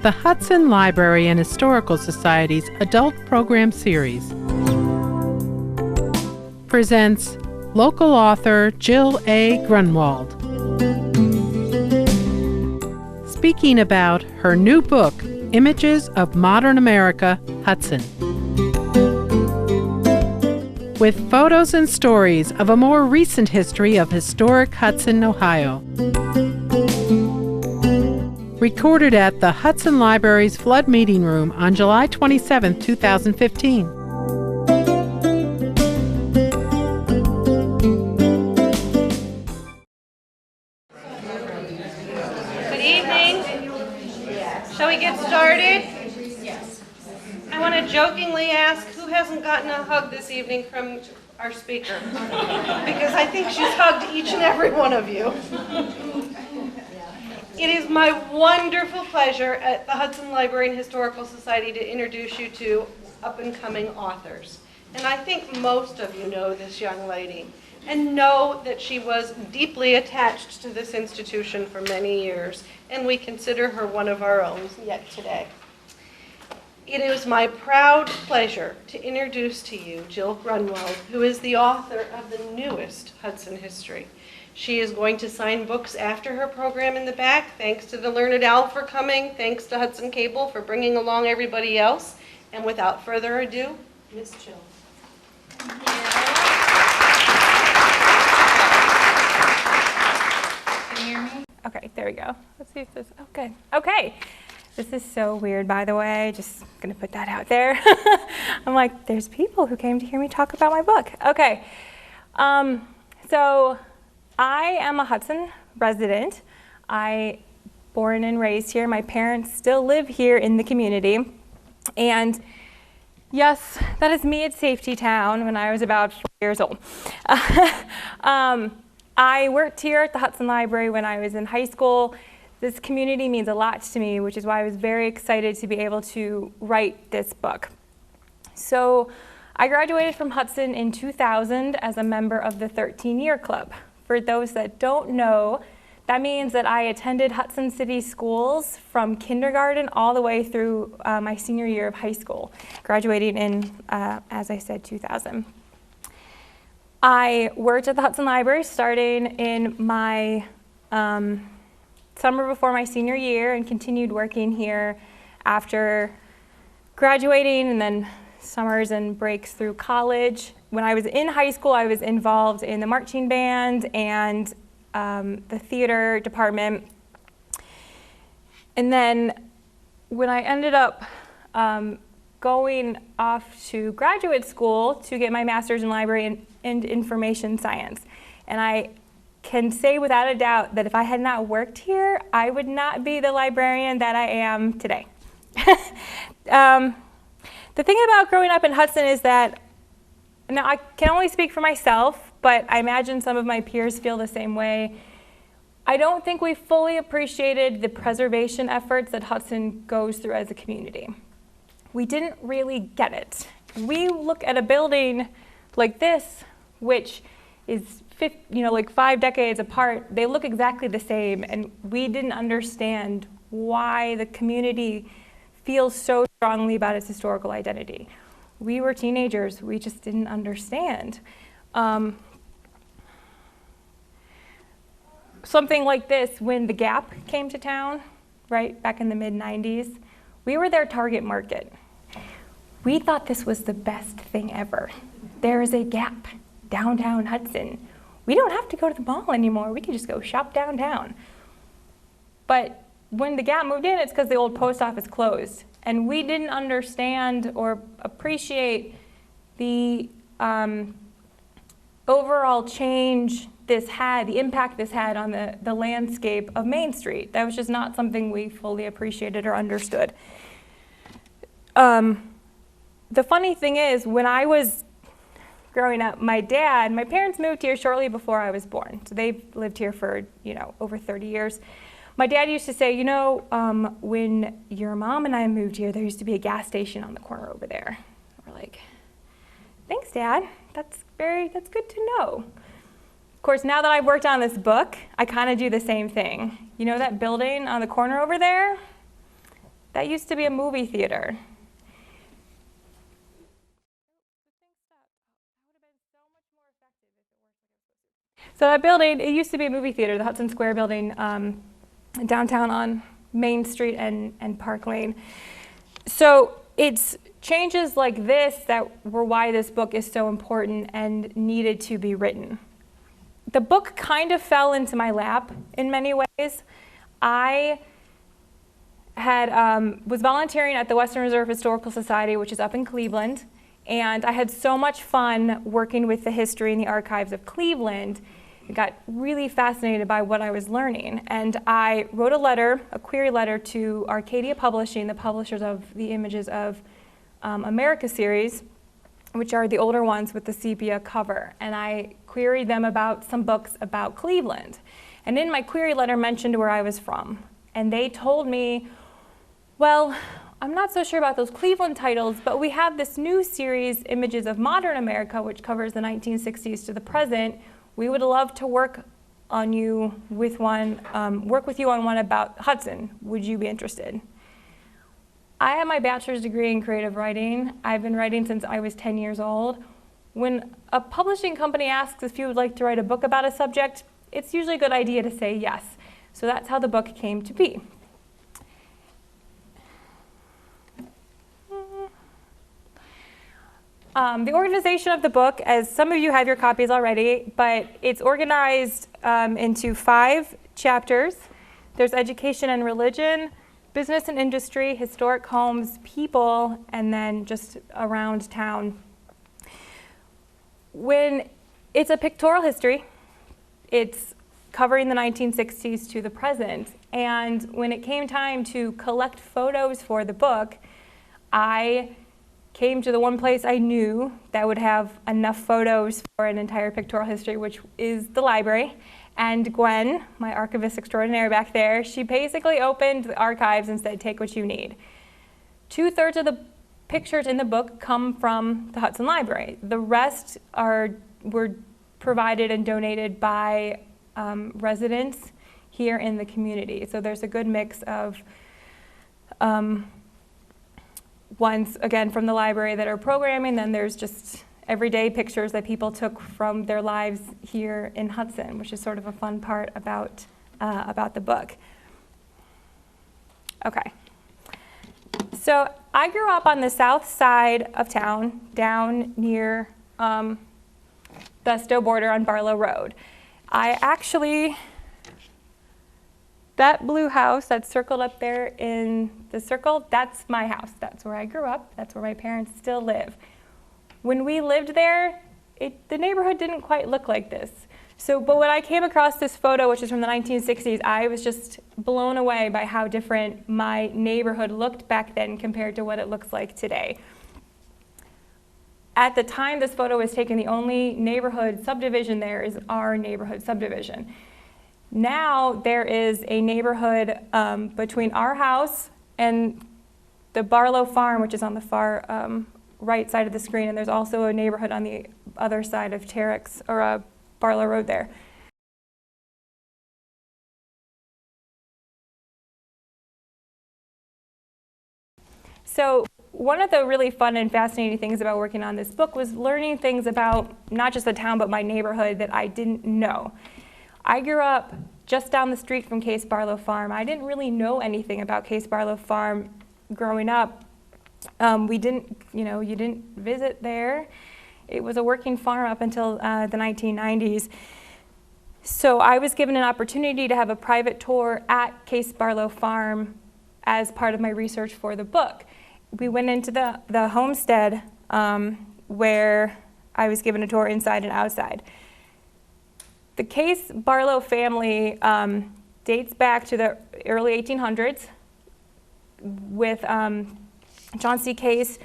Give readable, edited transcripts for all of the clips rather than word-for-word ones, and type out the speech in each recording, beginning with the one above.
the Hudson Library and Historical Society's Adult Program Series presents local author Jill A. Grunenwald speaking about her new book, Images of Modern America, Hudson, with photos and stories of a more recent history of historic Hudson, Ohio. Recorded at the Hudson Library's Flood Meeting Room on July 27, 2015. Good evening. Shall we get started? Yes. I want to jokingly ask who hasn't gotten a hug this evening from our speaker, because I think she's hugged each and every one of you. It is my wonderful pleasure at the Hudson Library and Historical Society to introduce you to up-and-coming authors. And I think most of you know this young lady and know that she was deeply attached to this institution for many years, and we consider her one of our own yet today. It is my proud pleasure to introduce to you Jill Grunenwald, who is the author of the newest Hudson history. She is going to sign books after her program in the back. Thanks to the Learned Owl for coming. Thanks to Hudson Cable for bringing along everybody else. And without further ado, Miss Jill. Can you hear me? Okay, there we go. Let's see if this, oh good. Okay, this is so weird, by the way. Just gonna put that out there. I'm like, there's people who came to hear me talk about my book. Okay, so I am a Hudson resident. I born and raised here. My parents still live here in the community. And yes, that is me at Safety Town when I was about 4 years old. I worked here at the Hudson Library when I was in high school. This community means a lot to me, which is why I was very excited to be able to write this book. So I graduated from Hudson in 2000 as a member of the 13-year club. For those that don't know, that means that I attended Hudson City schools from kindergarten all the way through my senior year of high school, graduating in, as I said, 2000. I worked at the Hudson Library starting in my summer before my senior year and continued working here after graduating and then summers and breaks through college. When I was in high school, I was involved in the marching band and the theater department. And then when I ended up going off to graduate school to get my master's in library and information science. And I can say without a doubt that if I had not worked here, I would not be the librarian that I am today. The thing about growing up in Hudson is that, now I can only speak for myself, but I imagine some of my peers feel the same way. I don't think we fully appreciated the preservation efforts that Hudson goes through as a community. We didn't really get it. We look at a building like this, which is like 5 decades apart. They look exactly the same, and we didn't understand why the community feels so strongly about its historical identity. We were teenagers, we just didn't understand. Something like this, when the Gap came to town, right, back in the mid-90s, we were their target market. We thought this was the best thing ever. There is a Gap downtown Hudson. We don't have to go to the mall anymore, we can just go shop downtown. But when the Gap moved in, it's because the old post office closed. And we didn't understand or appreciate the overall change this had, the impact this had on the landscape of Main Street. That was just not something we fully appreciated or understood. The funny thing is, when I was growing up, my parents moved here shortly before I was born. So they've lived here for, over 30 years. My dad used to say, when your mom and I moved here, there used to be a gas station on the corner over there. We're like, thanks, Dad. That's good to know. Of course, now that I've worked on this book, I kind of do the same thing. You know that building on the corner over there? That used to be a movie theater. So that building, it used to be a movie theater, the Hudson Square building, downtown on Main Street and Park Lane. So it's changes like this that were why this book is so important and needed to be written. The book kind of fell into my lap in many ways. I was volunteering at the Western Reserve Historical Society, which is up in Cleveland, and I had so much fun working with the history and the archives of Cleveland. I got really fascinated by what I was learning, and I wrote a query letter to Arcadia Publishing, the publishers of the Images of America series, which are the older ones with the sepia cover, and I queried them about some books about Cleveland. And in my query letter mentioned where I was from, and they told me, well, I'm not so sure about those Cleveland titles, but we have this new series, Images of Modern America, which covers the 1960s to the present. We would love to work with you on one about Hudson. Would you be interested? I have my bachelor's degree in creative writing. I've been writing since I was 10 years old. When a publishing company asks if you would like to write a book about a subject, it's usually a good idea to say yes. So that's how the book came to be. The organization of the book, as some of you have your copies already, but it's organized into 5 chapters. There's education and religion, business and industry, historic homes, people, and then just around town. When it's a pictorial history, it's covering the 1960s to the present. And when it came time to collect photos for the book, I came to the one place I knew that would have enough photos for an entire pictorial history, which is the library. And Gwen, my archivist extraordinaire back there, she basically opened the archives and said, take what you need. 2/3 of the pictures in the book come from the Hudson Library. The rest were provided and donated by residents here in the community. So there's a good mix of ones, again, from the library that are programming, then there's just everyday pictures that people took from their lives here in Hudson, which is sort of a fun part about the book. Okay. So I grew up on the south side of town, down near the Stowe border on Barlow Road. That blue house that's circled up there in the circle, that's my house. That's where I grew up. That's where my parents still live. When we lived there, the neighborhood didn't quite look like this. But when I came across this photo, which is from the 1960s, I was just blown away by how different my neighborhood looked back then compared to what it looks like today. At the time this photo was taken, the only neighborhood subdivision there is our neighborhood subdivision. Now there is a neighborhood between our house and the Barlow farm, which is on the far right side of the screen, and there's also a neighborhood on the other side of Terex, or Barlow Road there. So one of the really fun and fascinating things about working on this book was learning things about not just the town, but my neighborhood that I didn't know. I grew up just down the street from Case Barlow Farm. I didn't really know anything about Case Barlow Farm growing up. You didn't visit there. It was a working farm up until the 1990s. So I was given an opportunity to have a private tour at Case Barlow Farm as part of my research for the book. We went into the homestead where I was given a tour inside and outside. The Case Barlow family dates back to the early 1800s with John C. Case,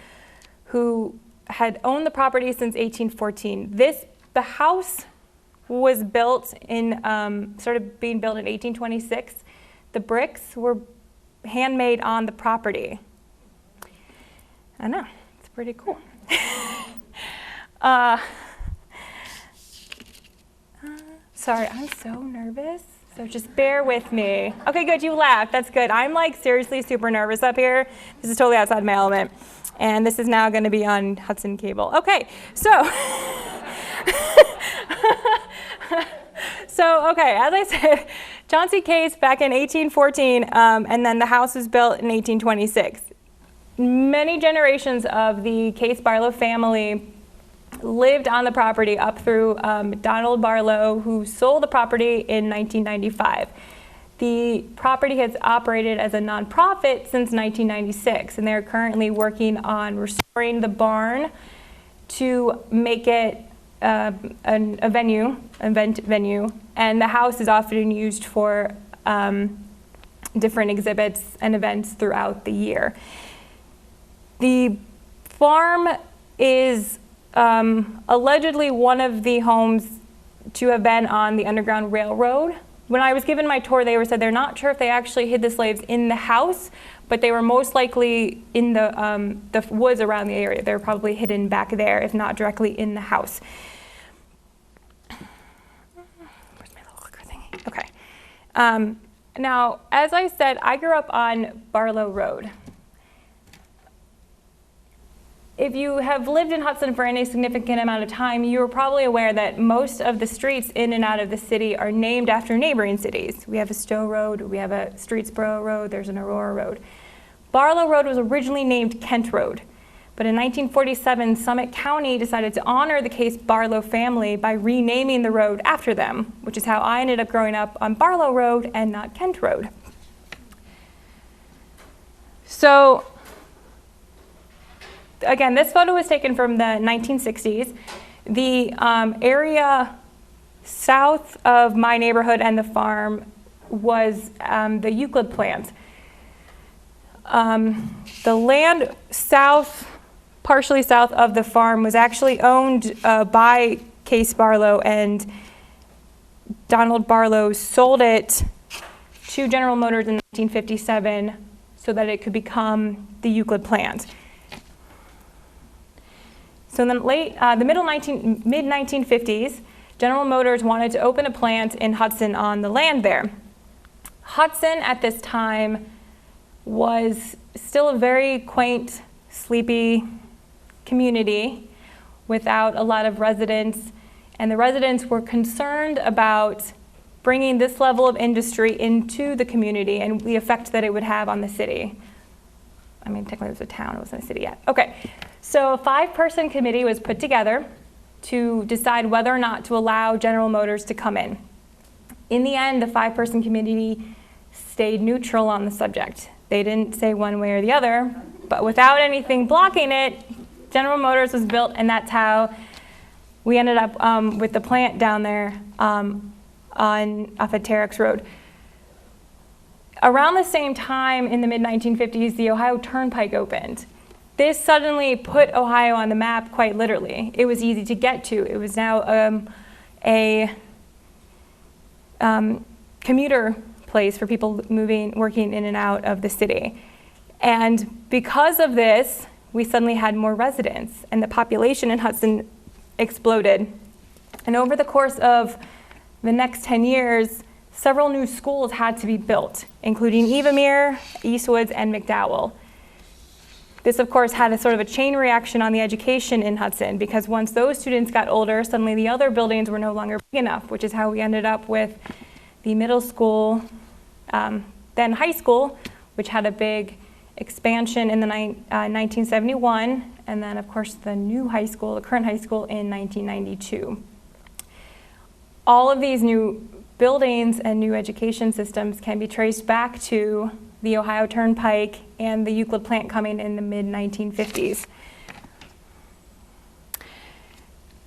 who had owned the property since 1814. The house was built started being built in 1826. The bricks were handmade on the property. I know, it's pretty cool. Sorry, I'm so nervous. So just bear with me. Okay, good, you laughed, that's good. I'm like seriously super nervous up here. This is totally outside my element. And this is now gonna be on Hudson cable. Okay, so, okay, as I said, Chauncey Case back in 1814, and then the house was built in 1826. Many generations of the Case Barlow family lived on the property up through Donald Barlow, who sold the property in 1995. The property has operated as a nonprofit since 1996, and they're currently working on restoring the barn to make it event venue, and the house is often used for different exhibits and events throughout the year. The farm is allegedly one of the homes to have been on the Underground Railroad. When I was given my tour, they said they're not sure if they actually hid the slaves in the house, but they were most likely in the woods around the area. They were probably hidden back there, if not directly in the house. Where's my little clicker thingy? Okay. Now, as I said, I grew up on Barlow Road. If you have lived in Hudson for any significant amount of time, you are probably aware that most of the streets in and out of the city are named after neighboring cities. We have a Stowe Road, we have a Streetsboro Road, there's an Aurora Road. Barlow Road was originally named Kent Road, but in 1947, Summit County decided to honor the Case Barlow family by renaming the road after them, which is how I ended up growing up on Barlow Road and not Kent Road. So, again, this photo was taken from the 1960s. The area south of my neighborhood and the farm was the Euclid plant. The land partially south of the farm was actually owned by Case Barlow, and Donald Barlow sold it to General Motors in 1957 so that it could become the Euclid plant. So in the mid-1950s, General Motors wanted to open a plant in Hudson on the land there. Hudson at this time was still a very quaint, sleepy community without a lot of residents, and the residents were concerned about bringing this level of industry into the community and the effect that it would have on the city. I mean, technically it was a town, it wasn't a city yet. Okay, so a 5-person committee was put together to decide whether or not to allow General Motors to come in. In the end, the 5-person committee stayed neutral on the subject. They didn't say one way or the other, but without anything blocking it, General Motors was built, and that's how we ended up with the plant down there off of Terex Road. Around the same time in the mid-1950s, the Ohio Turnpike opened. This suddenly put Ohio on the map quite literally. It was easy to get to. It was now a commuter place for people working in and out of the city. And because of this, we suddenly had more residents, and the population in Hudson exploded. And over the course of the next 10 years, several new schools had to be built, including Evamere, Eastwoods, and McDowell. This, of course, had a sort of a chain reaction on the education in Hudson, because once those students got older, suddenly the other buildings were no longer big enough, which is how we ended up with the middle school, then high school, which had a big expansion in the 1971, and then, of course, the new high school, the current high school, in 1992. All of these new buildings and new education systems can be traced back to the Ohio Turnpike and the Euclid plant coming in the mid-1950s.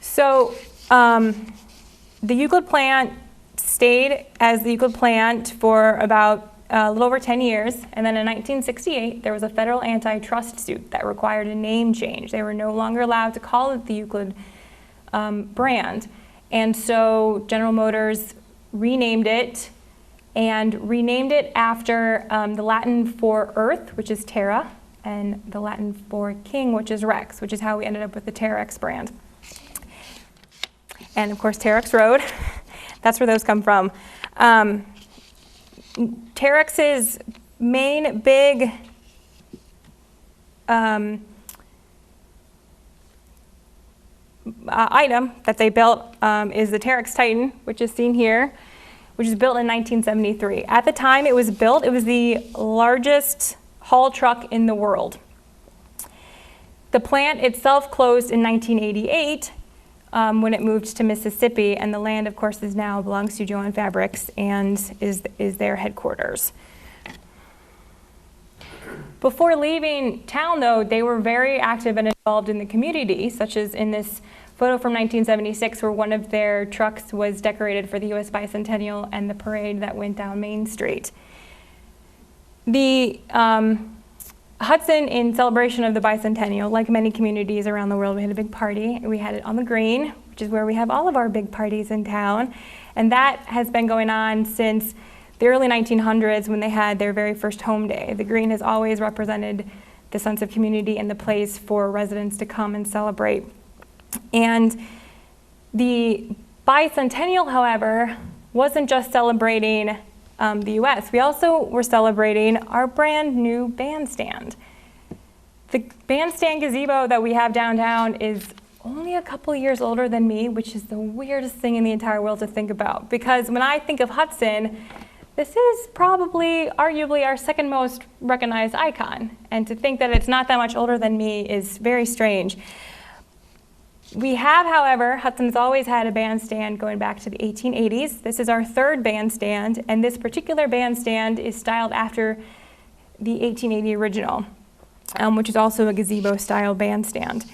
So the Euclid plant stayed as the Euclid plant for about a little over 10 years, and then in 1968 there was a federal antitrust suit that required a name change. They were no longer allowed to call it the Euclid brand, and so General Motors renamed it after the Latin for earth, which is Terra, and the Latin for king, which is Rex, which is how we ended up with the Terex brand. And of course, Terex Road, that's where those come from. Terex's main big item that they built is the Terex Titan, which is seen here, which was built in 1973. At the time it was built, it was the largest haul truck in the world. The plant itself closed in 1988 when it moved to Mississippi, and the land, of course, now belongs to Jo-Ann Fabrics and is their headquarters. Before leaving town, though, they were very active and involved in the community, such as in this photo from 1976 where one of their trucks was decorated for the U.S. Bicentennial and the parade that went down Main Street. The Hudson, in celebration of the Bicentennial, like many communities around the world, we had a big party. We had it on the Green, which is where we have all of our big parties in town. And that has been going on since the early 1900s when they had their very first home day. The Green has always represented the sense of community and the place for residents to come and celebrate. And the Bicentennial, however, wasn't just celebrating the US. We also were celebrating our brand new bandstand. The bandstand gazebo that we have downtown is only a couple years older than me, which is the weirdest thing in the entire world to think about. Because when I think of Hudson, this is probably, arguably, our second most recognized icon. And to think that it's not that much older than me is very strange. We have, however, Hudson's always had a bandstand going back to the 1880s. This is our third bandstand, and this particular bandstand is styled after the 1880 original, which is also a gazebo-style bandstand.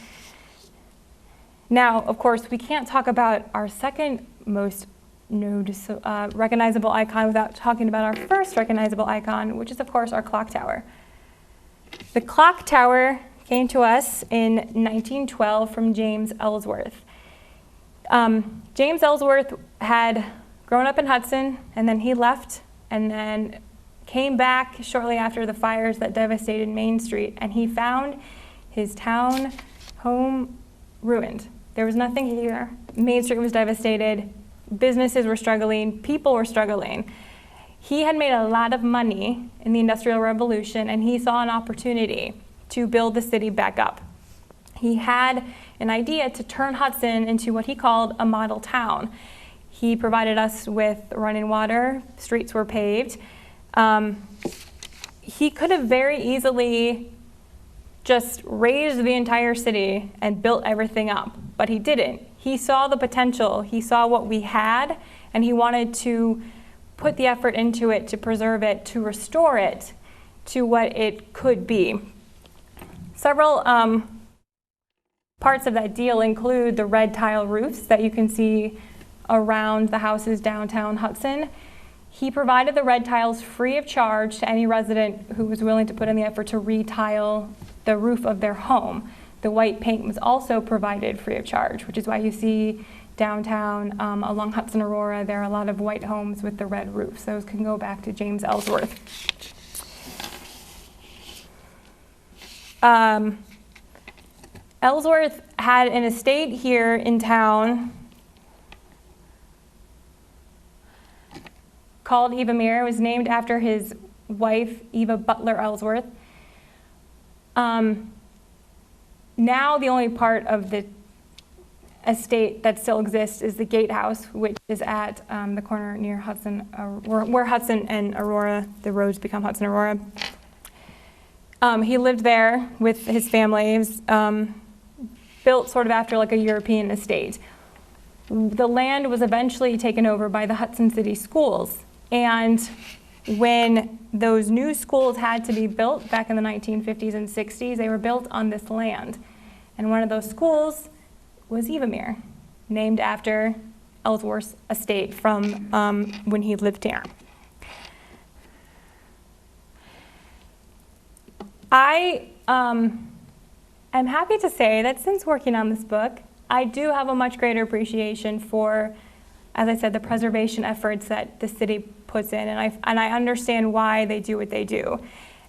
Now, of course, we can't talk about our second most recognizable icon without talking about our first recognizable icon, which is, of course, our clock tower. The clock tower came to us in 1912 from James Ellsworth. James Ellsworth had grown up in Hudson, and then he left and then came back shortly after the fires that devastated Main Street, and he found his town home ruined. There was nothing here. Main Street was devastated. Businesses were struggling. People were struggling. He had made a lot of money in the Industrial Revolution, and he saw an opportunity to build the city back up. He had an idea to turn Hudson into what he called a model town. He provided us with running water, streets were paved. He could have very easily just razed the entire city and built everything up, but he didn't. He saw the potential, he saw what we had, and he wanted to put the effort into it, to preserve it, to restore it to what it could be. Several parts of that deal include the red tile roofs that you can see around the houses downtown Hudson. He provided the red tiles free of charge to any resident who was willing to put in the effort to re-tile the roof of their home. The white paint was also provided free of charge, which is why you see downtown along Hudson Aurora, there are a lot of white homes with the red roofs. Those can go back to James Ellsworth. Ellsworth had an estate here in town called Eva Mere. It was named after his wife, Eva Butler Ellsworth. Now the only part of the estate that still exists is the gatehouse, which is at the corner near Hudson, where Hudson and Aurora, the roads become Hudson Aurora. He lived there with his family. It was built sort of after like a European estate. The land was eventually taken over by the Hudson City Schools. And when those new schools had to be built back in the 1950s and 60s, they were built on this land. And one of those schools was Eva Mere, named after Ellsworth's estate from when he lived here. I am happy to say that since working on this book, I do have a much greater appreciation for, as I said, the preservation efforts that the city puts in, and I understand why they do what they do.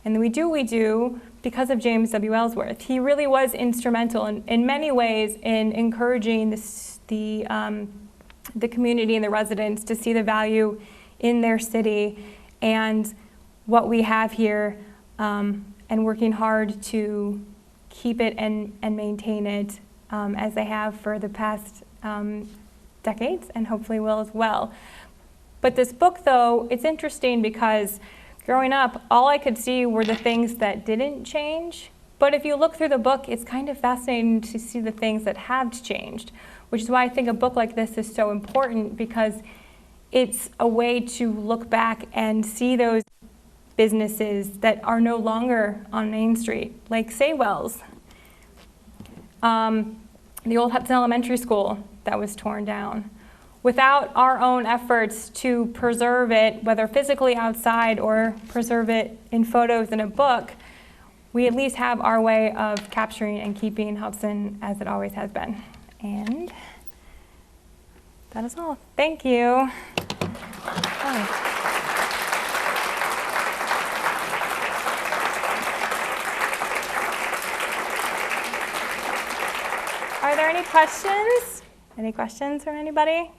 And we do what we do because of James W. Ellsworth. He really was instrumental in many ways in encouraging the community and the residents to see the value in their city and what we have here, and working hard to keep it and maintain it as they have for the past decades, and hopefully will as well. But this book, though, it's interesting because growing up, all I could see were the things that didn't change. But if you look through the book, it's kind of fascinating to see the things that have changed, which is why I think a book like this is so important, because it's a way to look back and see those businesses that are no longer on Main Street, like Saywell's, the old Hudson Elementary School that was torn down. Without our own efforts to preserve it, whether physically outside or preserve it in photos in a book, we at least have our way of capturing and keeping Hudson as it always has been. And that is all. Thank you. Oh. Are there any questions? Any questions from anybody?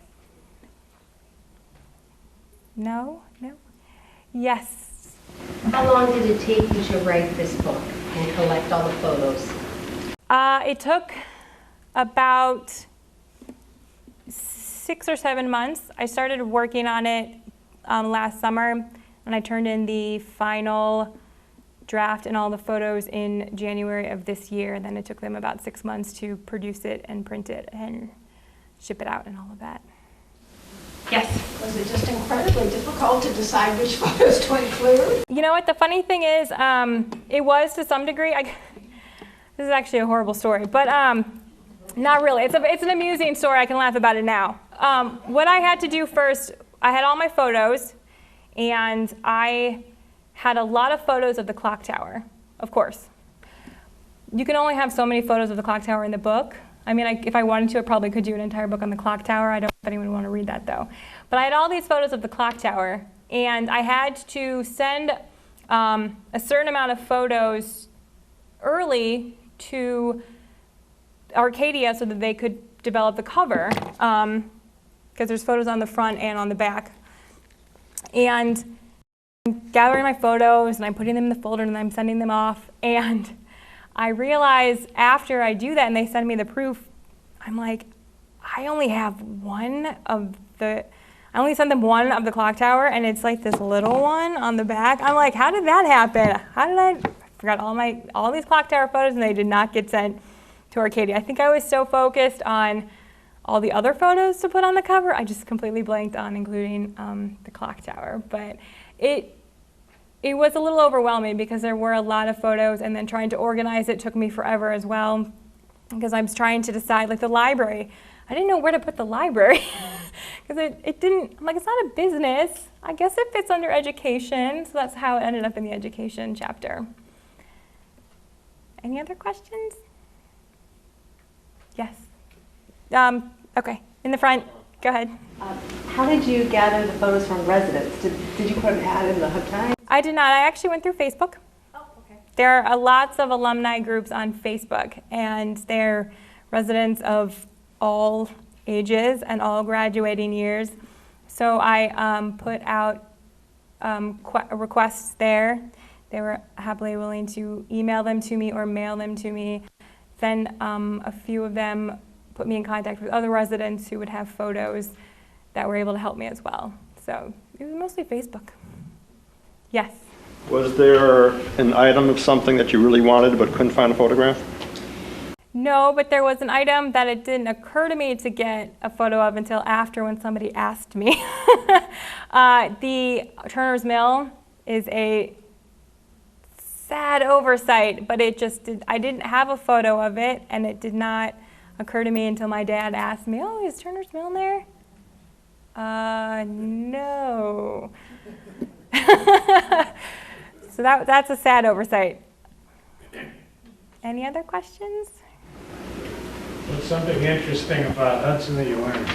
No? No? Yes. How long did it take you to write this book and collect all the photos? It took about 6 or 7 months. I started working on it last summer, and I turned in the final draft and all the photos in January of this year. And then it took them about 6 months to produce it and print it and ship it out and all of that. Yes? Was it just incredibly difficult to decide which photos to include? You know what, the funny thing is, it was to some degree. This is actually a horrible story, but not really. It's an amusing story. I can laugh about it now. What I had to do first, I had all my photos, and I had a lot of photos of the clock tower, of course. You can only have so many photos of the clock tower in the book. I mean, if I wanted to, I probably could do an entire book on the clock tower. I don't know if anyone would want to read that, though. But I had all these photos of the clock tower, and I had to send a certain amount of photos early to Arcadia so that they could develop the cover, because there's photos on the front and on the back. And I'm gathering my photos, and I'm putting them in the folder, and I'm sending them off. And I realize after I do that and they send me the proof, I'm like, I only sent them one of the clock tower, and it's like this little one on the back. I'm like, how did that happen? I forgot all these clock tower photos, and they did not get sent to Arcadia. I think I was so focused on all the other photos to put on the cover, I just completely blanked on including the clock tower. But it was a little overwhelming because there were a lot of photos, and then trying to organize it took me forever as well, because I was trying to decide, like the library. I didn't know where to put the library because it didn't, I'm like, it's not a business. I guess it fits under education, so that's how it ended up in the education chapter. Any other questions? Yes. Okay, in the front, go ahead. How did you gather the photos from residents? Did you put an ad in the Hub Times? I did not. I actually went through Facebook. Oh, okay. There are lots of alumni groups on Facebook, and they're residents of all ages and all graduating years. So I put out requests there. They were happily willing to email them to me or mail them to me. Then a few of them put me in contact with other residents who would have photos that were able to help me as well. So it was mostly Facebook. Yes? Was there an item of something that you really wanted but couldn't find a photograph? No, but there was an item that it didn't occur to me to get a photo of until after, when somebody asked me. The Turner's Mill is a sad oversight, but I didn't have a photo of it, and it did not occur to me until my dad asked me, oh, is Turner's Mill there? No. So that's a sad oversight. Any other questions? What's something interesting about Hudson that you learned?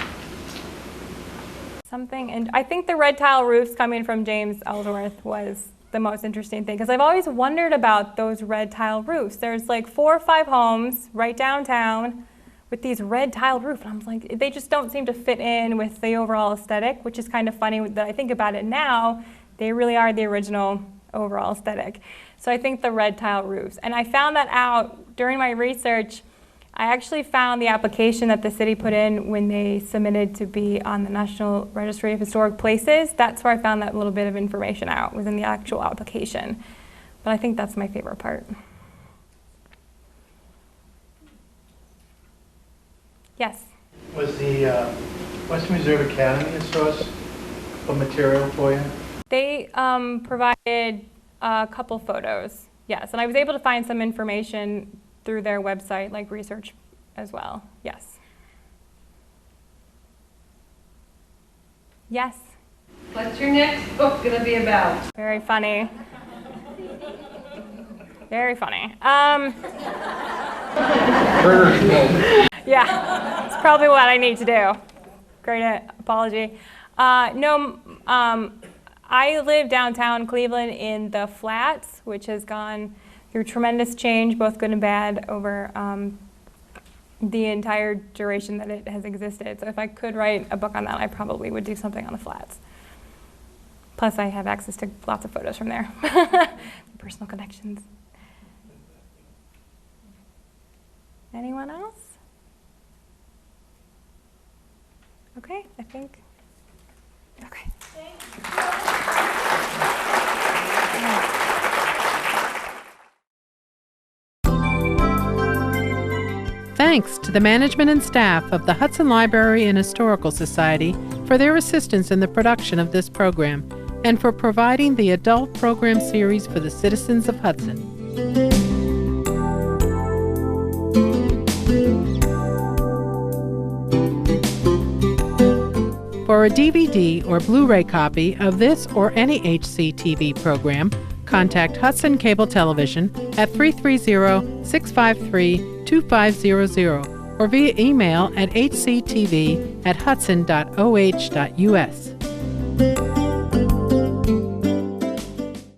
And I think the red tile roofs coming from James Ellsworth was the most interesting thing, because I've always wondered about those red tile roofs. There's like 4 or 5 homes right downtown with these red tile roofs, and I'm like, they just don't seem to fit in with the overall aesthetic, which is kind of funny that I think about it now, They really are the original overall aesthetic. So I think the red tile roofs. And I found that out during my research. I actually found the application that the city put in when they submitted to be on the National Registry of Historic Places. That's where I found that little bit of information out, was in the actual application. But I think that's my favorite part. Yes? Was the Western Reserve Academy a source of material for you? They provided a couple photos, yes. And I was able to find some information through their website, like research as well, yes. Yes? What's your next book going to be about? Very funny. Very funny. Yeah, it's probably what I need to do. Great apology. No, I live downtown Cleveland in the Flats, which has gone through tremendous change, both good and bad, over the entire duration that it has existed. So if I could write a book on that, I probably would do something on the Flats. Plus, I have access to lots of photos from there. Personal connections. Anyone else? Okay, I think. Okay. Thanks to the management and staff of the Hudson Library and Historical Society for their assistance in the production of this program and for providing the adult program series for the citizens of Hudson. For a DVD or Blu-ray copy of this or any HCTV program, contact Hudson Cable Television at 330-653-2500 or via email at hctv@hudson.oh.us.